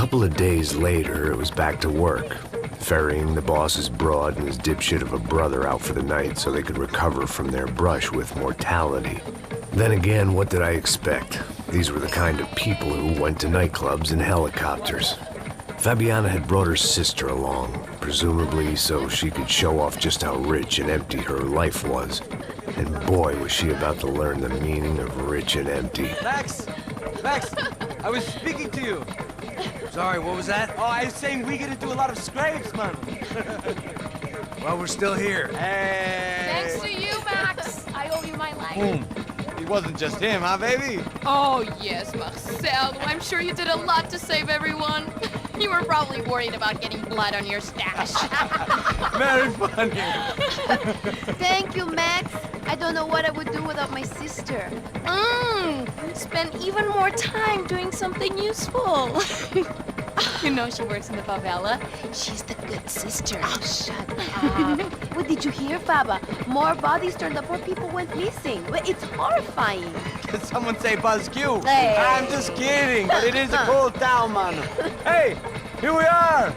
couple of days later, it was back to work, ferrying the boss's broad and his dipshit of a brother out for the night so they could recover from their brush with mortality. Then again, what did I expect? These were the kind of people who went to nightclubs in helicopters. Fabiana had brought her sister along, presumably so she could show off just how rich and empty her life was. And boy, was she about to learn the meaning of rich and empty. Max! Max! I was speaking to you! Sorry, what was that? Oh, I was saying we get to do a lot of scrapes, man. Well, we're still here. Hey! Thanks to you, Max. I owe you my life. Boom. It wasn't just him, huh, baby? Oh, yes, Marcel. I'm sure you did a lot to save everyone. You were probably worried about getting blood on your stash. Very funny. Thank you, Max. I don't know what I would do without my sister. Spend even more time doing something useful. You know she works in the favela. She's the good sister. Oh, shut up. What did you hear, Faba? More bodies turned up where people went missing. It's horrifying. Did someone say Buzz Q? Hey. I'm just kidding, but it is a cool town, man. Hey, here we are.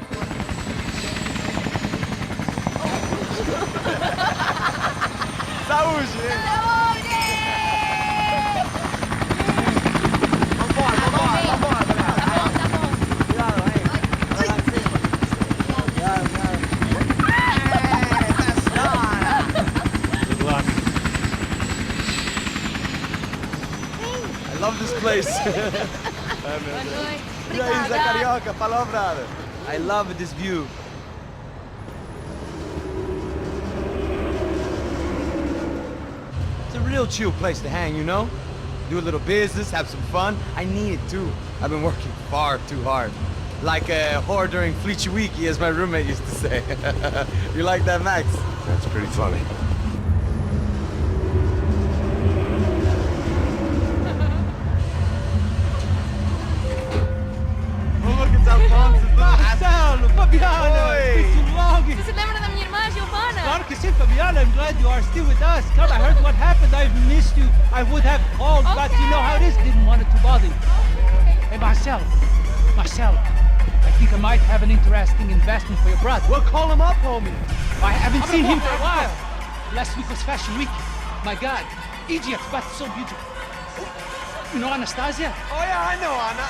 Saúde! I love this place. Isla Carioca, palavra. I love this view. It's a real chill place to hang, you know? Do a little business, have some fun. I need it too. I've been working far too hard. Like a whore during Fleechy Weeky, as my roommate used to say. You like that, Max? That's pretty funny. Marcelo, Fabiana, it's been too long. Você se lembra da minha irmã, Giovanna? Claro que sim, Fabiana. I'm glad you are still with us. Come, I heard what happened. I've missed you. I would have called, but you know how it is. Didn't want it to bother you. Hey, Marcelo, I think I might have an interesting investment for your brother. Well, call him up, homie. I haven't seen him for a while. Last week was Fashion Week. My God, Egypt, but so beautiful. You know Anastasia? Oh yeah, I know Anna.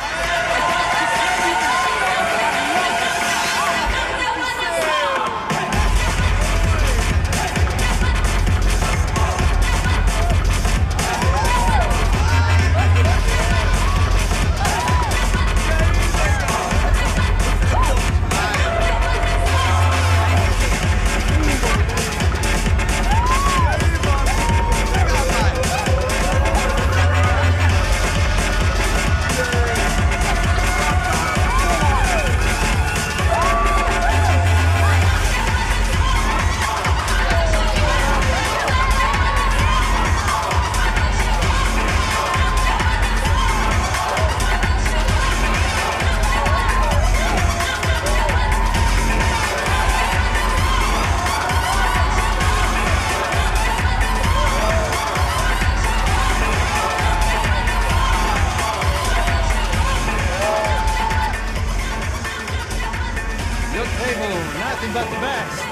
Nothing but the best.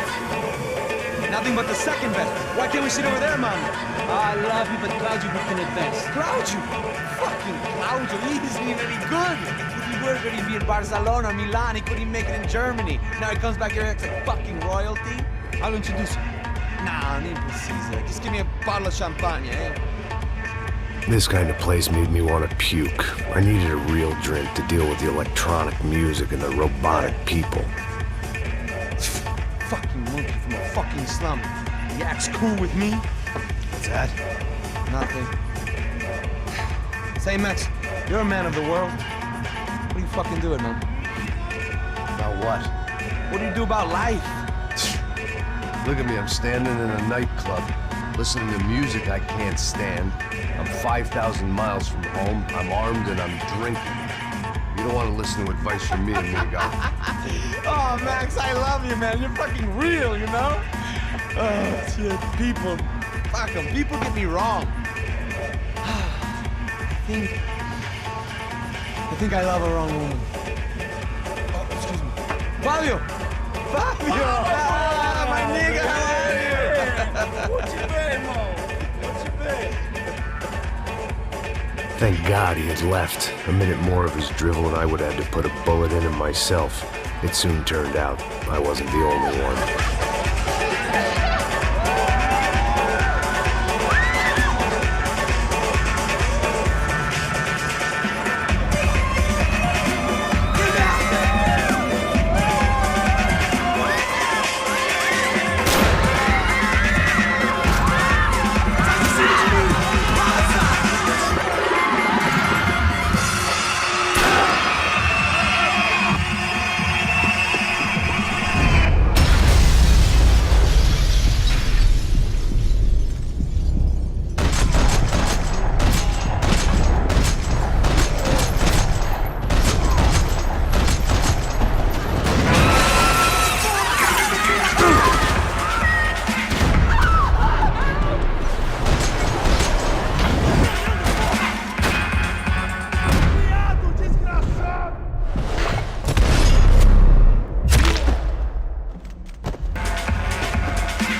Nothing but the second best. Why can't we sit over there, man? I love you, but Claudio booked in advance. Claudio? Fucking Claudio, he isn't even any good. If he were going to be in Barcelona, Milan, he couldn't make it in Germany. Now he comes back here and acts like fucking royalty. I'll introduce you. Nah, I need precisa. Just give me a bottle of champagne, eh? This kind of place made me want to puke. I needed a real drink to deal with the electronic music and the robotic people. Fucking monkey from a fucking slum. He acts cool with me. What's that? Nothing. Say, Max, you're a man of the world. What do you fucking do it, man? About what? What do you do about life? Look at me, I'm standing in a nightclub, listening to music I can't stand. I'm 5,000 miles from home, I'm armed, and I'm drinking. You don't want to listen to advice from me, amigo. Oh, Max, I love you, man. You're fucking real, you know? Oh, shit, people. Fuck them. People get me wrong. I think I love a wrong woman. Fabio! Fabio! Ah, my nigga, how are you? Thank God he had left. A minute more of his drivel and I would have had to put a bullet in him myself. It soon turned out I wasn't the only one.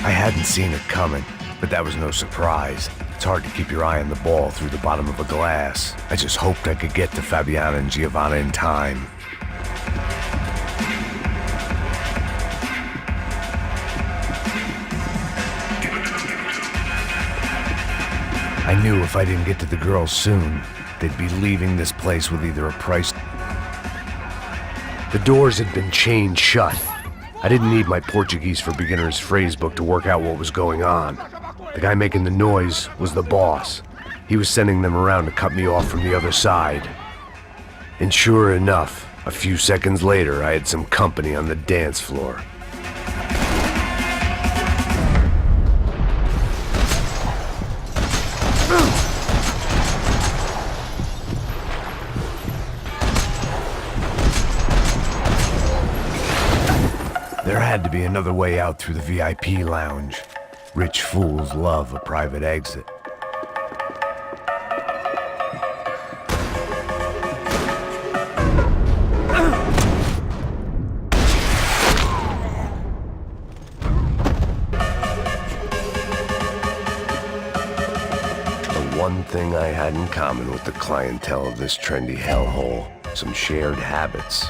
I hadn't seen it coming, but that was no surprise. It's hard to keep your eye on the ball through the bottom of a glass. I just hoped I could get to Fabiana and Giovanna in time. I knew if I didn't get to the girls soon, they'd be leaving this place with either a price... The doors had been chained shut. I didn't need my Portuguese for Beginners phrase book to work out what was going on. The guy making the noise was the boss. He was sending them around to cut me off from the other side. And sure enough, a few seconds later, I had some company on the dance floor. There had to be another way out through the VIP lounge. Rich fools love a private exit. The one thing I had in common with the clientele of this trendy hellhole, some shared habits.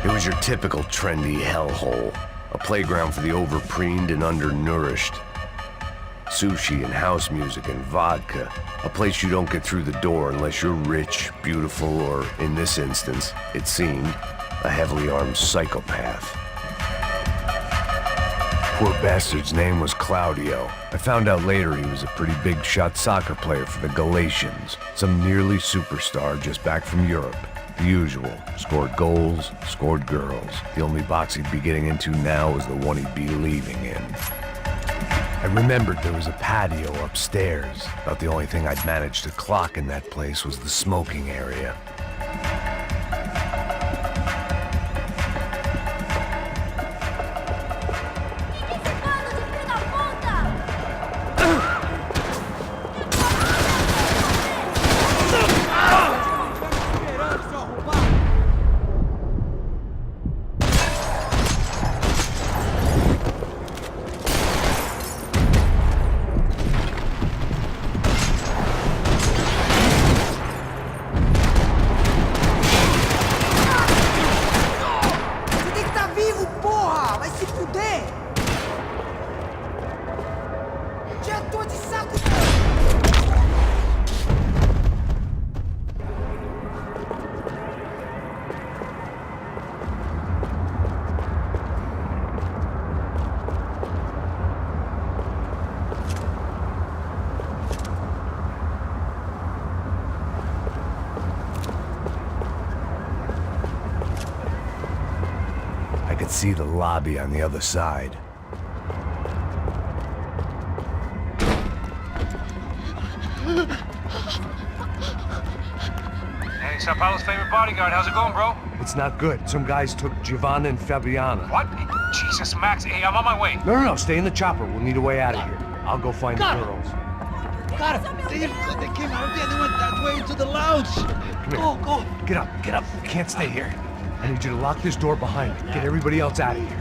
It was your typical trendy hellhole, a playground for the overpreened and undernourished. Sushi and house music and vodka, a place you don't get through the door unless you're rich, beautiful, or, in this instance, it seemed, a heavily armed psychopath. Poor bastard's name was Claudio. I found out later he was a pretty big-shot soccer player for the Galatians, some nearly superstar just back from Europe. The usual. Scored goals, scored girls. The only box he'd be getting into now was the one he'd be leaving in. I remembered there was a patio upstairs. About the only thing I'd managed to clock in that place was the smoking area. I could see the lobby on the other side. Hey, Sao Paulo's favorite bodyguard. How's it going, bro? It's not good. Some guys took Giovanna and Fabiana. What? Jesus, Max. Hey, I'm on my way. No, stay in the chopper. We'll need a way out of here. I'll go find the girls. Got it. They came out there. They went that way into the lounge. Come here. Go. Get up. We can't stay here. I need you to lock this door behind me. Get everybody else out of here.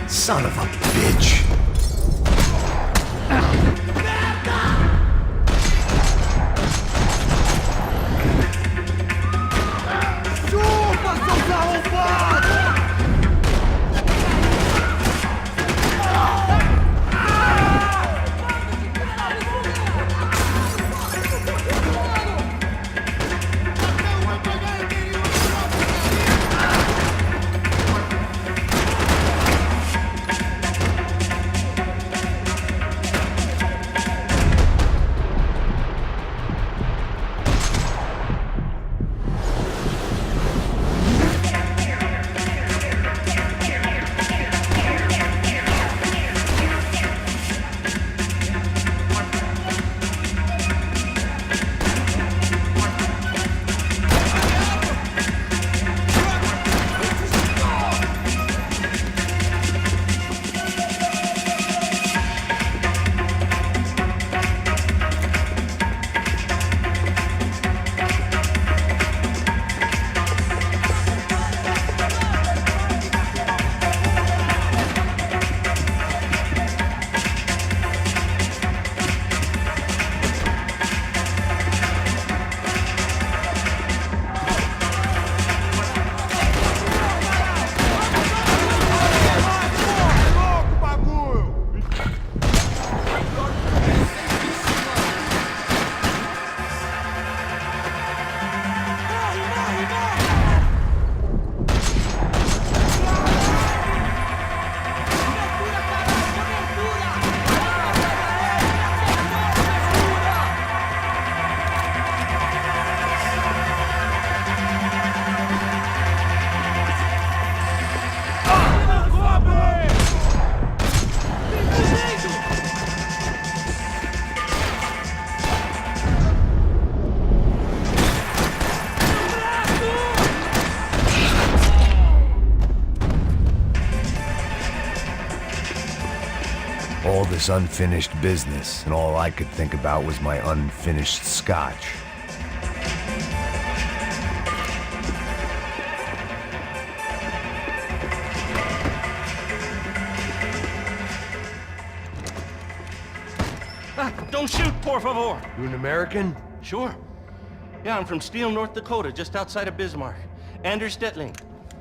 Son of a bitch! All this unfinished business, and all I could think about was my unfinished scotch. Don't shoot, por favor. You an American? Sure. Yeah, I'm from Steele, North Dakota, just outside of Bismarck. Anders Stetling.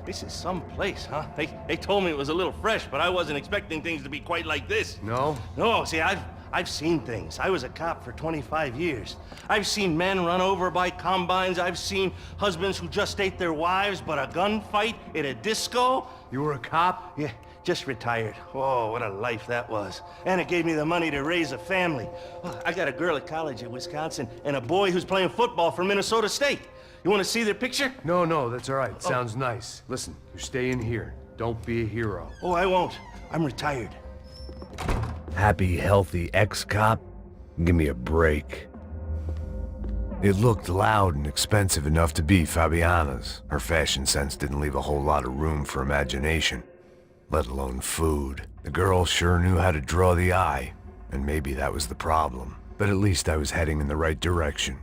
This is some place, huh? They told me it was a little fresh, but I wasn't expecting things to be quite like this. No? No, see, I've seen things. I was a cop for 25 years. I've seen men run over by combines. I've seen husbands who just ate their wives, but a gunfight at a disco? You were a cop? Yeah, just retired. Oh, what a life that was. And it gave me the money to raise a family. Oh, I got a girl at college at Wisconsin and a boy who's playing football for Minnesota State. You want to see their picture? No, that's all right. Sounds nice. Listen, you stay in here. Don't be a hero. Oh, I won't. I'm retired. Happy, healthy ex-cop? Give me a break. It looked loud and expensive enough to be Fabiana's. Her fashion sense didn't leave a whole lot of room for imagination, let alone food. The girl sure knew how to draw the eye, and maybe that was the problem. But at least I was heading in the right direction.